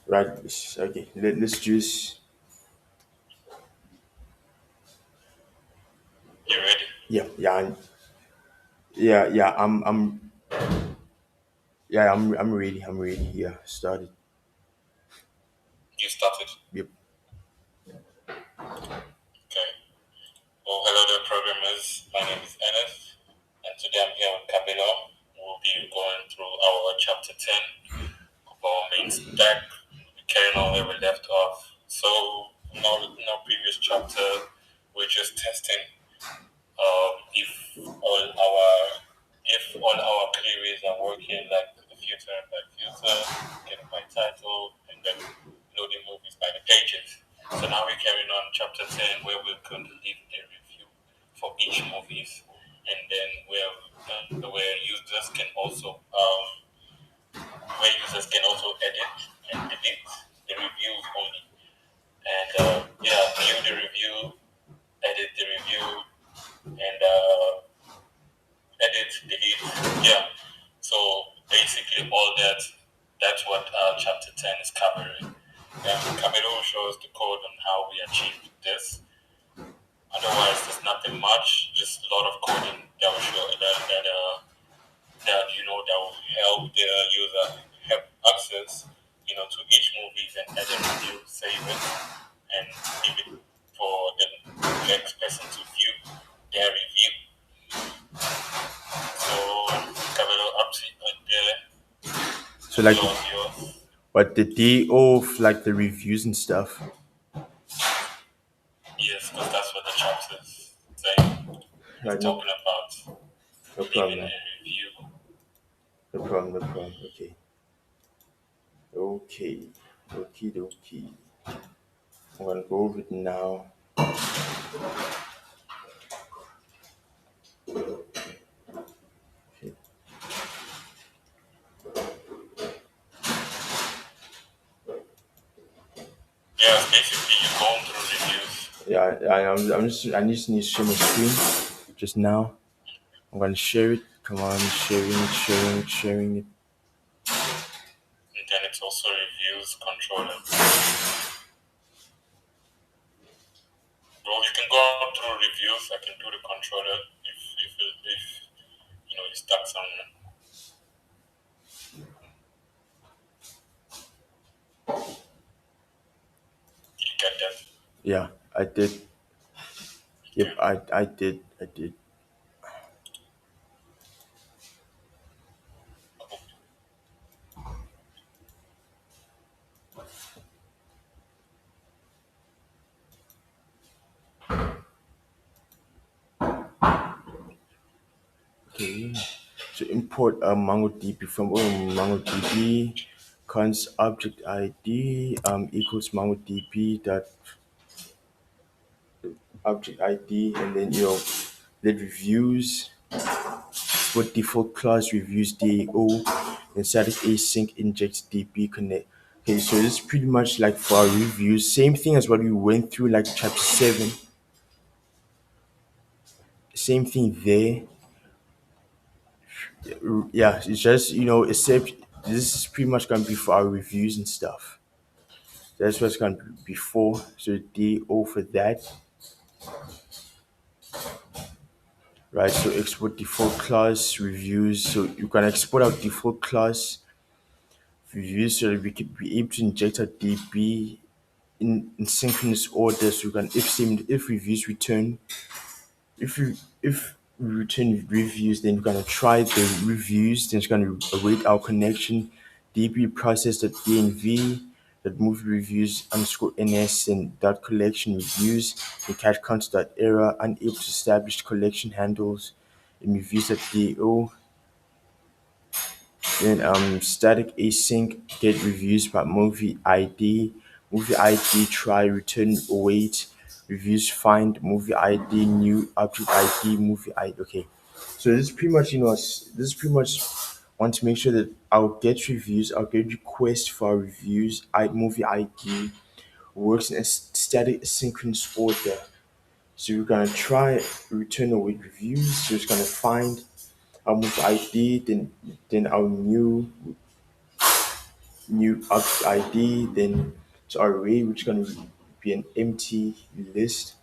Right. Okay. Let's just. You ready? Yeah. Yeah. I'm ready. I'm ready. Yeah. Started. You started. Yep. Okay. Well, hello there, programmers. My name is Ennis, and today I'm here with Cabello. We'll be going through our chapter 10 of our main stack, carrying on where we left off. So, in our previous chapter, we're just testing if all our queries are working, like the filter by filter, getting by title, and then loading movies by the pages. So now we're carrying on chapter 10, where we're going to leave a review for each movies, and then where users can also edit and delete the reviews only, and view the review, edit the review, and edit, delete. Yeah. So basically, all that's what chapter 10 is covering. Camilo shows the code on how we achieved this. Otherwise, there's nothing much. Just a lot of coding that will show that will help the user have access, to each movie and edit review, save it, and leave it for the next person to view their review. So, Camilo, up to So the like, floor is yours. but the day of like the reviews and stuff. Yes, because that's what the chapter is saying. It's Right. No. talking about No leaving problem, man. a review. No problem. No problem. Okay. Okay. Okay. Okay. I'm gonna go over it now. Okay. Yeah, basically you're going through reviews, Yeah. I just need to share my screen just now. I'm gonna share it. Come on, sharing it. and then it's also reviews controller. Well, you can go through reviews. I can do the controller if you're stuck somewhere. You get that? Yeah, I did. Yep, Okay. I did. I did. Okay. So import a MongoDB from MongoDB const object ID equals MongoDB dot object ID, and then let reviews what default class reviews DAO and static async injects DB connect. Okay, so this is pretty much like for our reviews, same thing as what we went through like chapter 7. Same thing there. Yeah, it's just except this is pretty much gonna be for our reviews and stuff. That's what's gonna be before. So DO for that, right? So export default class reviews. So you can export our default class reviews so that we can be able to inject our DB in synchronous order. So you can if reviews return if we return reviews, then we're gonna try the reviews. Then it's gonna await our connection. DB process .dnv that movie reviews underscore ns and dot collection reviews and catch const dot error unable to establish collection handles in reviews do. Then static async get reviews by movie ID try return await reviews find movie ID new object ID movie ID. Okay, so this is pretty much this is pretty much want to make sure that I'll get requests for our reviews. Movie ID works in a static asynchronous order. So we're gonna try return await reviews. So it's gonna find our movie ID, then our new new object ID, then it's array, which can be an empty list,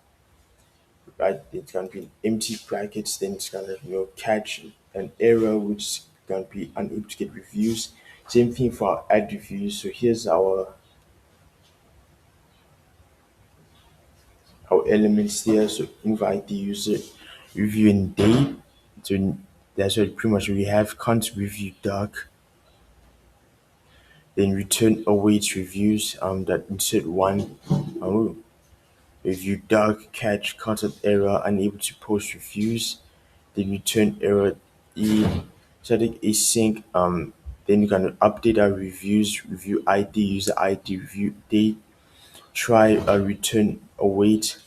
right? It's gonna be empty brackets, then it's gonna catch an error which is gonna be unable to get reviews. Same thing for our add reviews. So here's our elements there. So invite the user, review and date. So that's what pretty much we have. Can't review doc, then return awaits reviews. That insert one. Review doc, catch content error, unable to post reviews, then return error E, static async. Then you can update our reviews, review ID, user ID, review date, try a return await,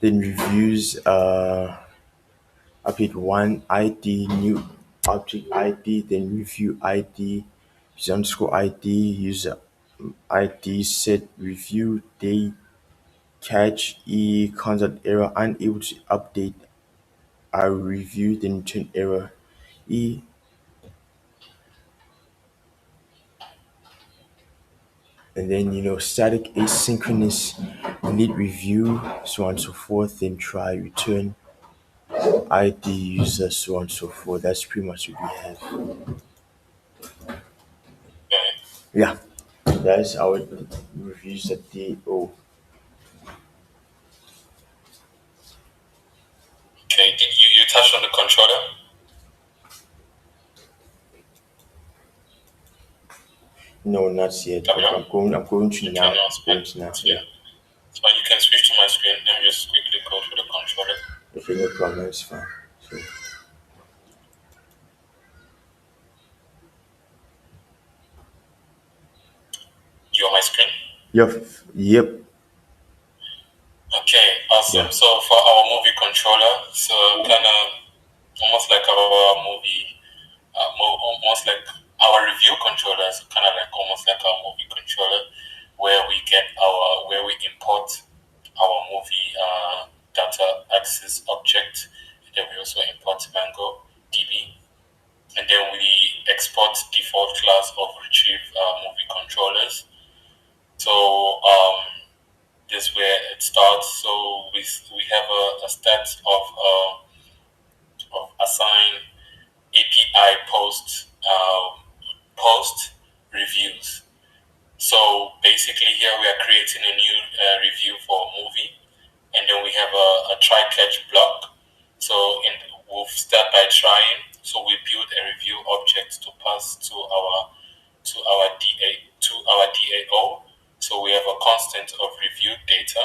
then reviews, update one ID, new object ID, then review ID, user underscore ID, user ID, set review date, catch E, content error, unable to update our review, then return error E, and then static asynchronous delete review, so on and so forth, then try return id user, so on and so forth. That's pretty much what we have. Okay. Yeah, that's our reviews at the Okay. Did you touched on the controller? No, not yet. Gabriel? I'm going to You can now. now I'm speak. going to now. Yeah. Yeah. So you can switch to my screen. Let me just quickly go through the controller. Okay, no problem, it's fine. So You on my screen? yep. Okay, awesome. Yeah. So for our movie controller, so kind of almost like our movie, almost like our review controller is kind of like almost like our movie controller, where we get where we import our movie data access object, and then we also import MongoDB, and then we export default class of retrieve movie controllers. So this where it starts. So we have a stat of assign API post reviews. So basically, here we are creating a new review for a movie, and then we have a try catch block. So we'll start by trying. So we build a review object to pass to our DAO. So we have a constant of review data.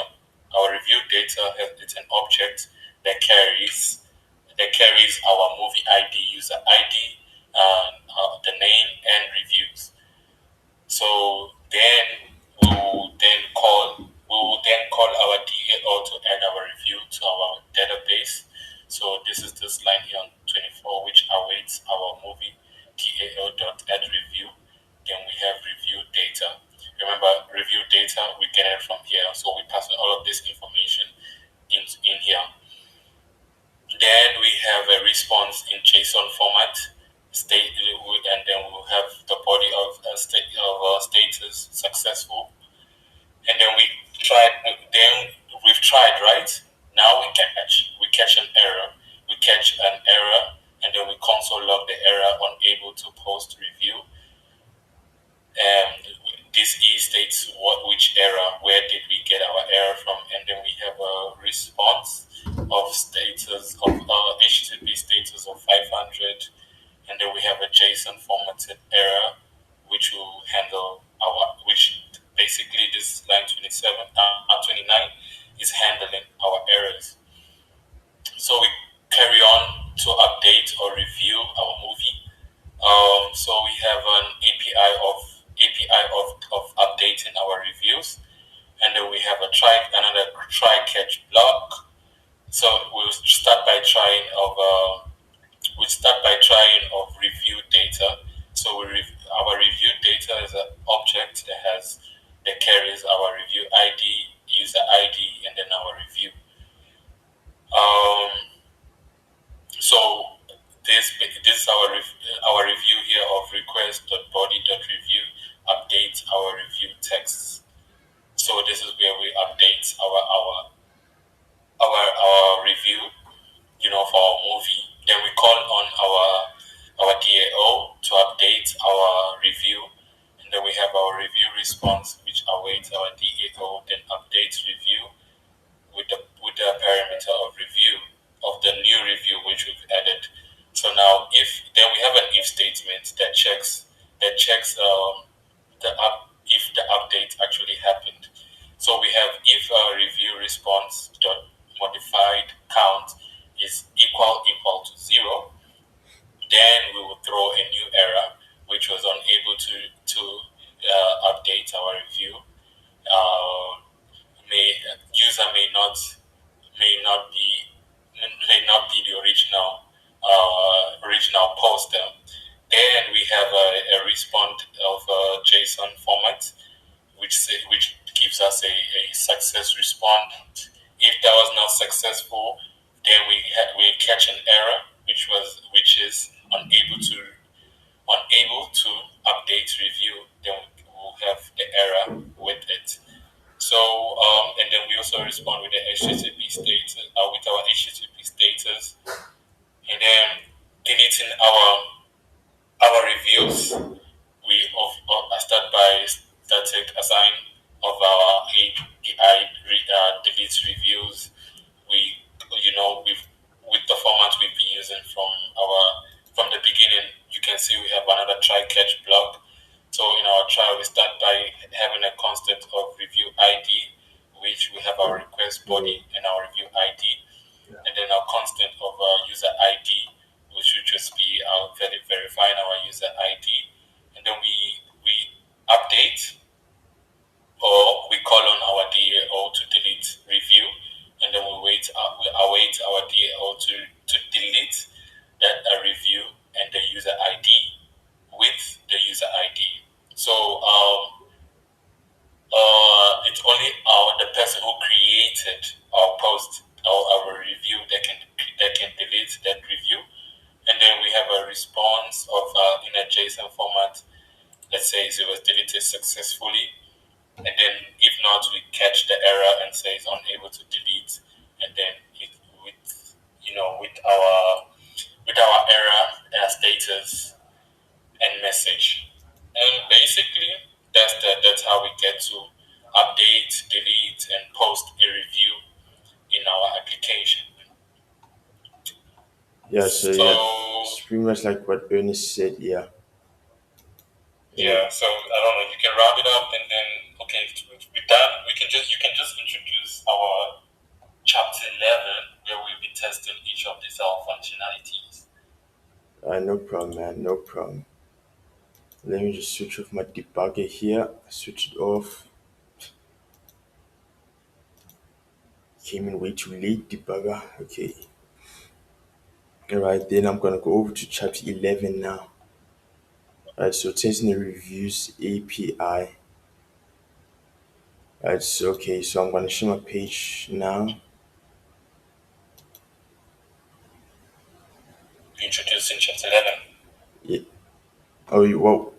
Our review data it's an object that carries our movie ID, user ID, the name, and reviews. So then we will then call our DAO to add our review to our database. So this is this line here on 24, which awaits our movie DAO.add review. Then we have review data. Remember, review data we get it from here, so we pass all of this information in here. Then we have a response in JSON format, and then we'll have the body of status successful. And then we've tried, right? Now we catch an error. We catch an error, and then we console log the error unable to post review. This E states which error, where did we get our error from, and then we have a response of status of HTTP status of 500, and then we have a JSON formatted error, which will handle which basically this line 29 is handling our errors. So we carry on to update or review our movie. So we have an API of updating our reviews, and then we have another try catch block. So we'll start by trying of review data. So our review data is an object that carries our review ID, user ID, and then our review. Um, so this is our review here of request.body response, which awaits our DAO, then updates review with the parameter of review of the new review which we've added. So now, if then we have an if statement that checks if the update actually happened. So we have if review response dot modified count is equal to 0, then we will throw a new error which was unable to update our review. Uh, may user may not be the original poster. Then we have a response of a JSON format, which gives us a success response. If that was not successful, then we catch an error, which is unable to update review. Then we'll have the error with it. So and then we also respond with the HTTP status, with our HTTP status, and then deleting our reviews. I start by static assign of our API delete reviews. We with the format we've been using from the beginning. You can see we have another try catch block. So in our try, we start by having a constant of review ID, which we have our request body and our review ID, and then our constant of user ID, which should just be verifying our user ID, and then we update, or we call on our DAO to delete review, and then we await our DAO to delete that review and the user ID with the user ID. So it's only the person who created our post or our review that can delete that review, and then we have a response of in a JSON format. Let's say it was deleted successfully, and then if not, we catch the error and say it's unable to delete, and then with our error status and message, and basically that's how we get to update, delete, and post a review in our application. Yeah, so yeah, So it's pretty much like what Ernest said. Yeah, yeah. yeah, so I don't know. You can round it up, and then okay, with that, you can just introduce our chapter 11, where we'll be testing each of these our functionalities. No problem, man. No problem. Let me just switch off my debugger here. Switch it off. Came in way too late, debugger. Okay. All right, then I'm gonna go over to chapter 11 now. All right, so testing the reviews API. All right, so okay, so I'm gonna show my page now. Introducing chapter 11. Yeah. Oh,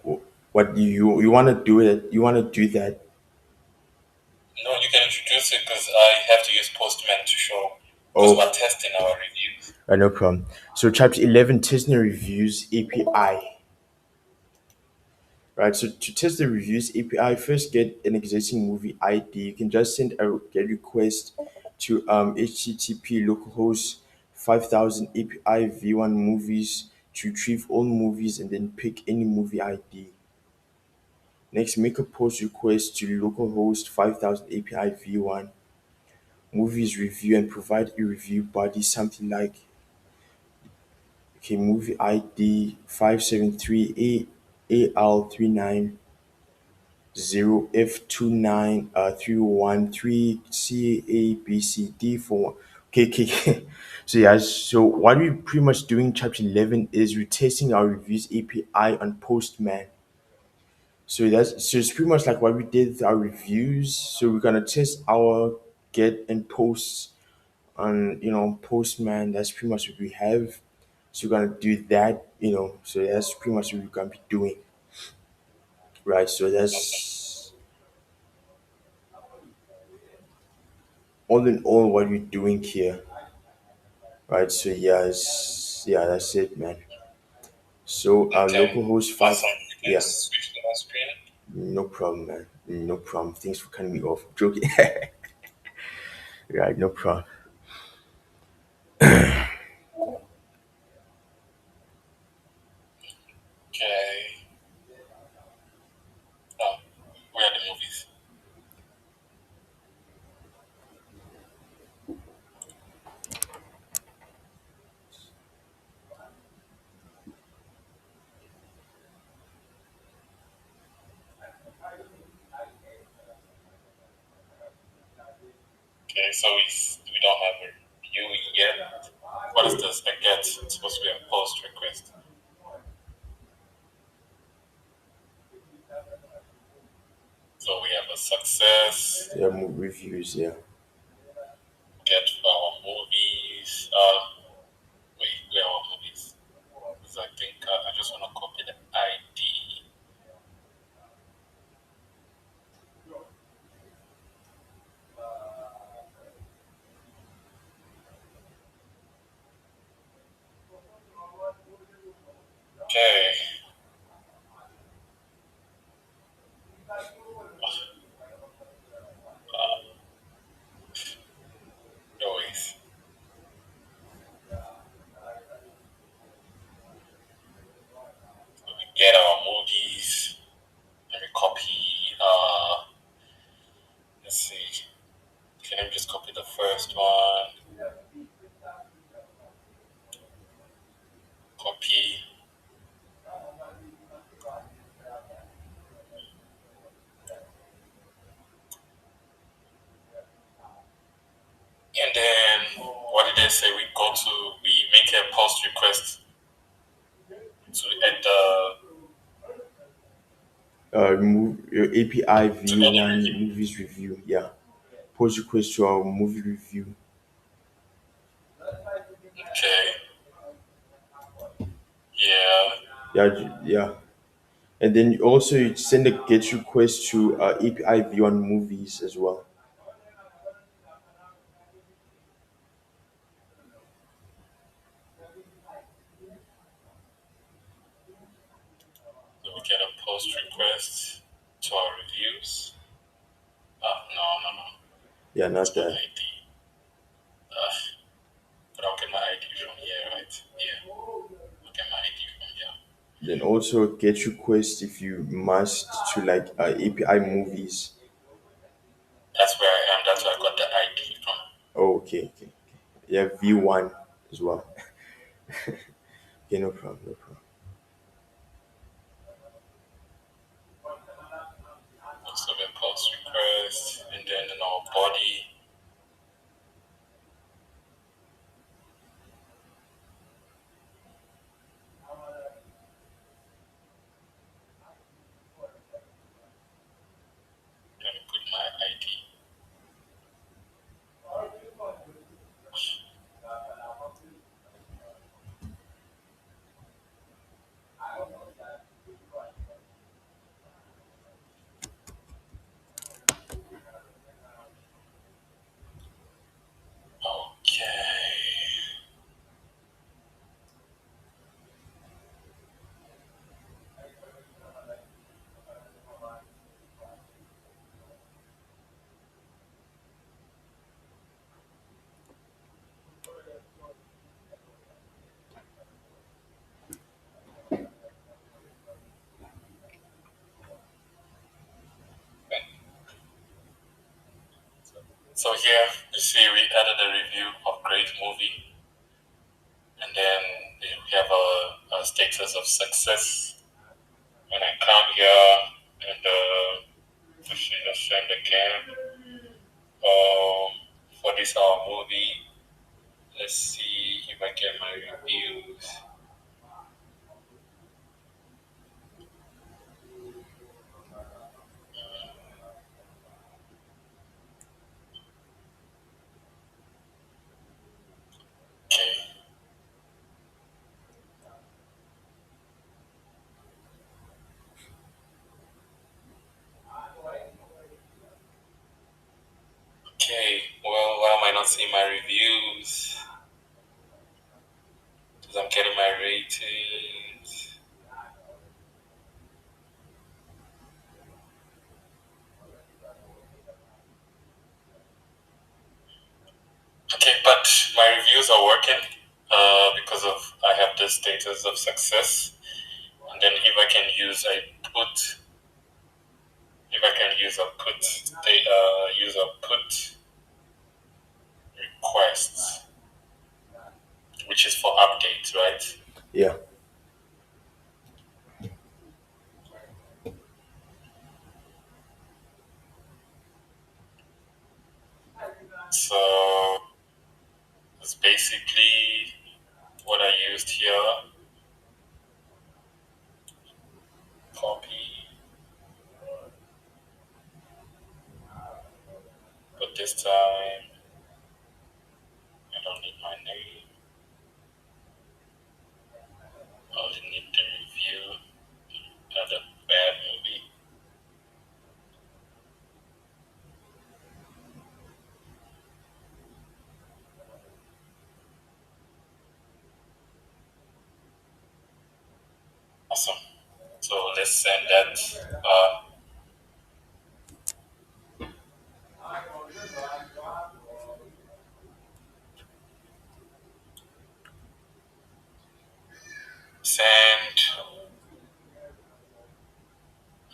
what do you want to do it? You want to do that? No, you can introduce it because I have to use Postman to show, because Oh, we're testing our reviews. no problem. So chapter 11, testing the reviews API. Right, so to test the reviews API, first get an existing movie ID. You can just send a GET request to HTTP localhost 5000 API v1 movies to retrieve all movies and then pick any movie ID. Next, make a post request to localhost 5000 API v1 movies review and provide a review body, something like okay, movie ID 573 AL39 0F293 CABCD for okay, okay. So yeah, so what we're pretty much doing in chapter 11 is we're testing our reviews API on Postman. So it's pretty much like what we did with our reviews. So we're gonna test our get and posts on Postman. That's pretty much what we have. So we're gonna do that. So that's pretty much what we're gonna be doing. Right. So that's all in all what we're doing here. Right. So yeah, that's it, man. So Okay, localhost five. awesome. You can Yeah. switch to my screen. No problem, man. No problem. Thanks for cutting me off. Joking. Right, no problem. Okay. Oh, where are the movies? Okay, so we don't have a view yet. What is this? A get? It's supposed to be a post request. So we have a success. Yeah, reviews. Yeah. Get our movies. Wait, where are our movies? Because I think I just want to copy the ID. Okay. Noise. So we get our movies. Let me copy. Let's see. Can I just copy the first one? Copy. And then what did they say? We make a post request to add API to get the v1 review. movies review. Yeah. Post request to our movie review. Okay. Yeah. Yeah. And then you also you send a get request to API v1 movies as well. So we get a post request to our reviews. No, no, no. Yeah, It's not my that. ID. But I'll get my ID from here, right? Yeah. I'll get my ID from here. Then also get request if you must to like API movies. That's where I am. That's where I got the ID from. Oh, okay. Yeah, v1 as well. Okay, no problem, no problem. Also the post request, and then in our body, let me put my ID. Okay. So here you see we added a review of great movie, and then we have a status of success. When I come here and actually just send again. For this our movie, let's see if I get my reviews. Okay. Okay. Well, why am I not seeing my reviews? Because I'm getting my ratings. reviews are working because of I have the status of success, and then if I can use a put, if I can use a put, they use a put requests, which is for updates, right? Yeah. So it's basically what I used here. Copy, but this time I don't need my name. I only need the review. Not a bad movie. Awesome. So let's send that. Send.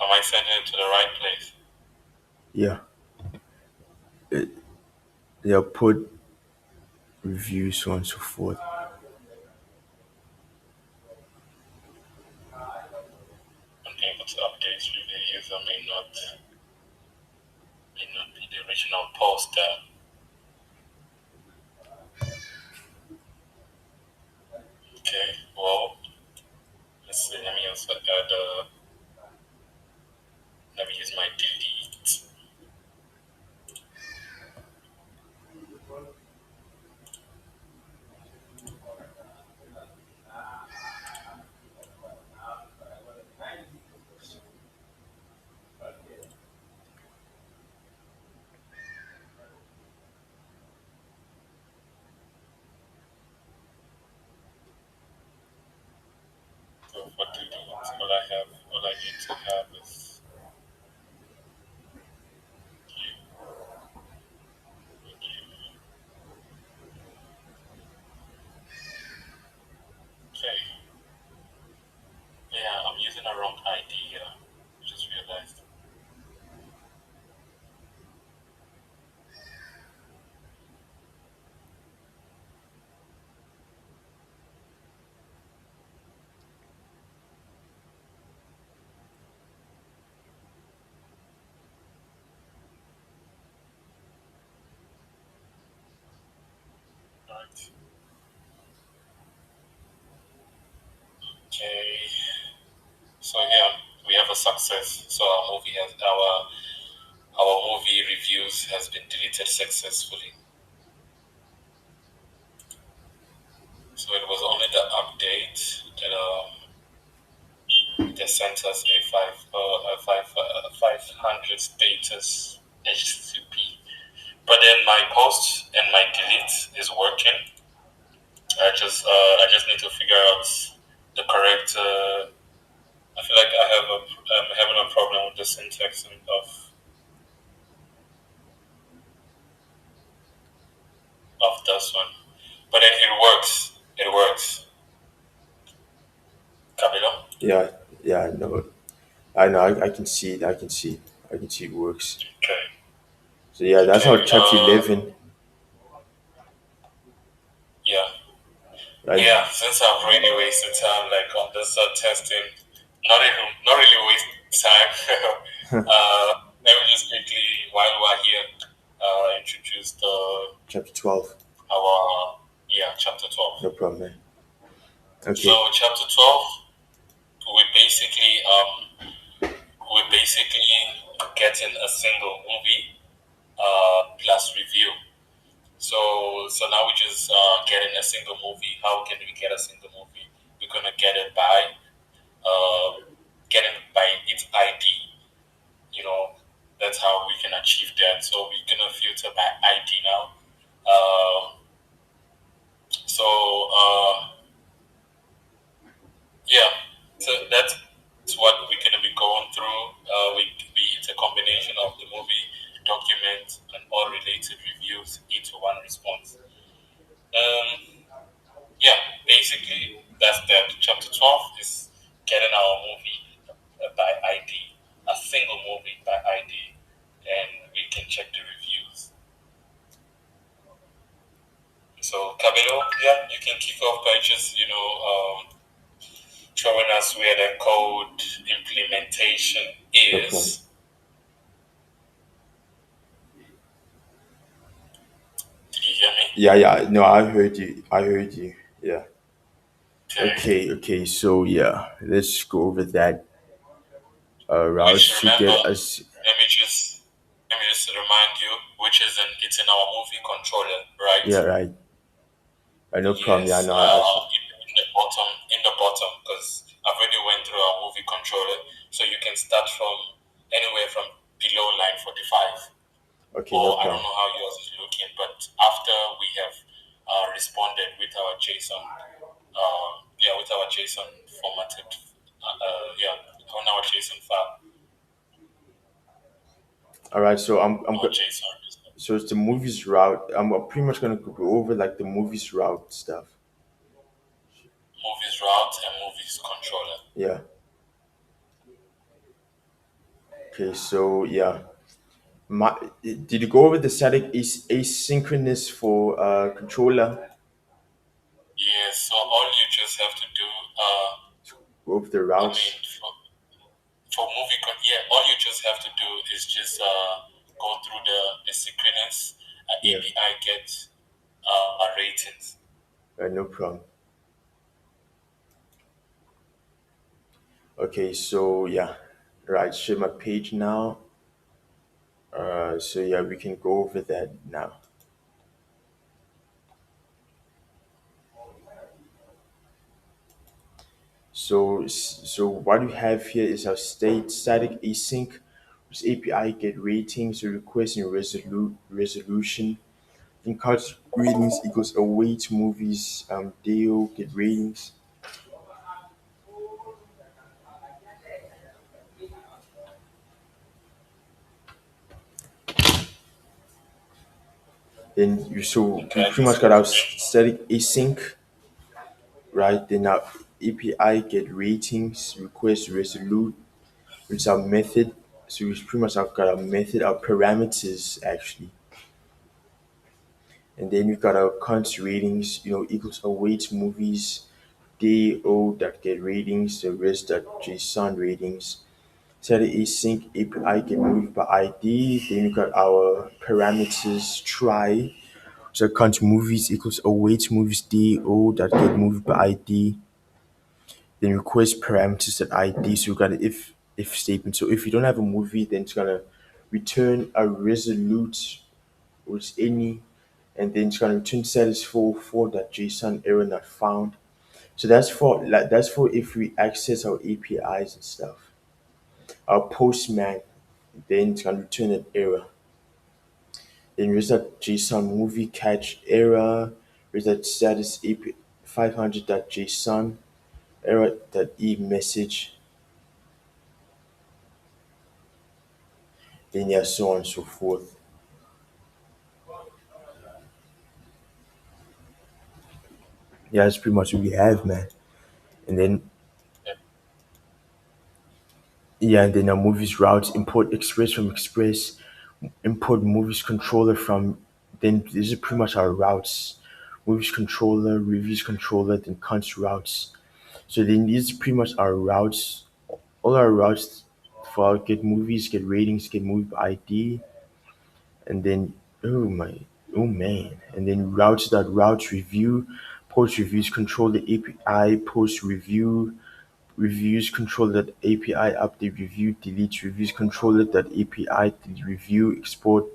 Am I sending it to the right place? Yeah. It, yeah. Put reviews, so on and so forth. Unable to update review user may not be the original poster. Okay. Well, let's see. Let me also add. Let me use my delete. So for delete, all I need to have is okay. Yeah, I'm using a wrong ID here. I just realized. Right. Okay. So here we have a success. So our movie reviews has been deleted successfully. So it was only the update that sent us a 500 status HTTP. But then my post and my delete is working. I just need to figure out the correct. I feel like I'm having a problem with the syntax of this one. But then it works. It works. Camilo? Yeah. Yeah. I know. I know. I can see it. I can see it. I can see it works. Okay. So yeah, that's how Okay. chapter 11. Yeah. Right. Yeah. Since I've really wasted time like on this testing, not really waste time. Let me just quickly, while we're here, introduce the Chapter 12. our chapter 12. No problem, man. So Okay. chapter 12, we basically we're basically getting a single movie plus review. So now we're just getting a single movie. How can we get a single movie? We're gonna get it by getting by its ID. You know, that's how we can achieve that. So we're gonna filter by ID now. Uh, so yeah, so that's what we're gonna be going through. It's a combination of the movie document and all related reviews into one response. just showing us where the code implementation No problem. is. Did you hear me? Yeah, yeah. No, I heard you. I heard you. Yeah. Okay. Okay, okay. So yeah, let's go over that Which routes to remember, get us. let me just remind you, which is in it's in our movie controller, right? Yeah, right. No problem. Yeah, Yes, no, I see. in the bottom, because I've already went through our movie controller, so you can start from anywhere from below line 45, Okay, or no I don't problem. know how yours is looking, but after we have responded with our JSON, with our JSON formatted, on our JSON file, All right. So I'm our good. JSON So it's the movies route. I'm pretty much gonna go over like the movies route stuff. movies route and movies controller. Yeah. Okay. So yeah. My, did you go over the static is asynchronous for controller? Yes, so all you just have to do, Go over the I mean, routes. for all you just have to do is just go through the asynchronous Yeah. API get ratings. No problem. Okay. So yeah. Right. Share my page now. So yeah, we can go over that now. So what we have here is our state static async, which API get ratings, request and resolution. In cards ratings equals await movies, deal get ratings. Then you so Okay, we I pretty just much got got our it. static async, right? Then our API get ratings, request resolute, which is our method. So we pretty much have got our method, our parameters actually. And then we got our cons ratings, equals await movies, DO that get ratings, the rest that JSON ratings. Set async API get moved by ID. Then we got our parameters try. So cons movies equals await movies DO that get moved by ID. Then request parameters that ID. So we got an if statement. So if you don't have a movie, then it's gonna return a resolute with any, and then it's gonna return status for that JSON error not found. So that's for if we access our APIs and stuff. Our postman, then it's gonna return an error. Then there's that JSON movie catch error. There's that status AP 500.json error that e message. Then yeah, so on and so forth. Yeah, that's pretty much what we have, man. And then yeah, and then our movies routes import express from express, import movies controller from. Then this is pretty much our routes. Movies controller, reviews controller, then cons routes. So then these are pretty much our routes. All our routes for our get movies, get ratings, get movie ID, and then oh man, and then routes review, post reviews control the API, post review reviews control that API update review delete reviews control that API delete review export